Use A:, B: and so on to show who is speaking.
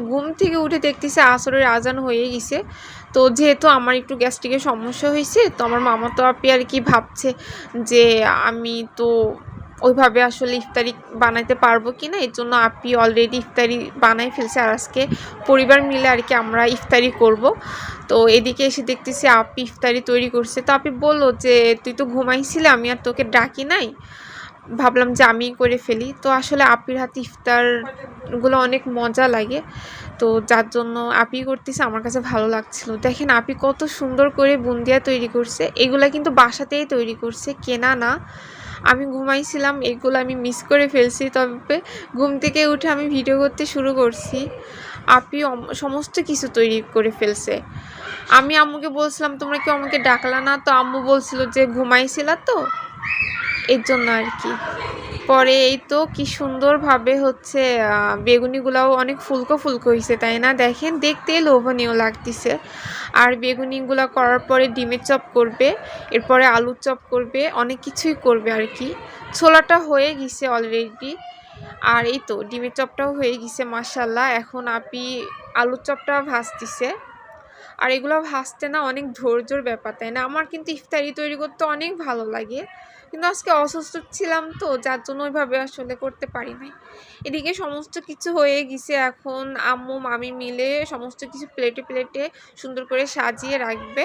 A: ঘুম থেকে উঠে দেখতেছি আসরের আজান হয়ে গেছে। তো যেহেতু আমার একটু গ্যাস্ট্রিকের সমস্যা হয়েছে, তো আমার মামাতো আপি আর কি ভাবছে যে আমি তো ওইভাবে আসলে ইফতারি বানাইতে পারবো কি না, এর জন্য আপি অলরেডি ইফতারি বানাই ফেলছে। আর আজকে পরিবার মিলে আর কি আমরা ইফতারি করব। তো এদিকে এসে দেখতেছি আপি ইফতারি তৈরি করছে। তো আপি বললো যে তুই তো ঘুমাইছিলে, আমি আর তোকে ডাকি নাই, ভাবলাম যে আমি করে ফেলি। তো আসলে আপির হাতে ইফতারগুলো অনেক মজা লাগে, তো যার জন্য আপি করতেছে, আমার কাছে ভালো লাগছিল। দেখেন আপি কত সুন্দর করে বুন্দিয়া তৈরি করছে, এগুলা কিন্তু বাসাতেই তৈরি করছে, কেনা না। আমি ঘুমাইছিলাম, এগুলো আমি মিস করে ফেলছি, তবে ঘুম থেকে উঠে আমি ভিডিও করতে শুরু করছি। আপি সমস্ত কিছু তৈরি করে ফেলছে। আমি আম্মুকে বলছিলাম তোমরা কেউ আমাকে ডাকলা না, তো আম্মু বলছিল যে ঘুমাইছিলা তো, এর জন্য আর কি। পরে এই তো কি সুন্দরভাবে হচ্ছে বেগুনিগুলাও অনেক ফুলকো ফুলকো হয়েছে, তাই না? দেখেন দেখতে লোভনীয় লাগতেছে। আর বেগুনিগুলো করার পরে ডিমের চপ করবে, এরপরে আলুর চপ করবে, অনেক কিছুই করবে আর কি। ছোলাটা হয়ে গেছে অলরেডি, আর এই তো ডিমের চপটাও হয়ে গেছে মাশাল্লাহ। এখন আপি আলুর চপটা ভাজতেছে। আর এগুলো ভাজতে না অনেক ধৈর্যর ব্যাপার, তাই না? আমার কিন্তু ইফতারি তৈরি করতে অনেক ভালো লাগে, কিন্তু আজকে অসুস্থ ছিলাম, তো যার জন্য ওইভাবে আসলে করতে পারি নাই। এদিকে সমস্ত কিছু হয়ে গেছে, এখন আম্মু মামি মিলে সমস্ত কিছু প্লেটে প্লেটে সুন্দর করে সাজিয়ে রাখবে।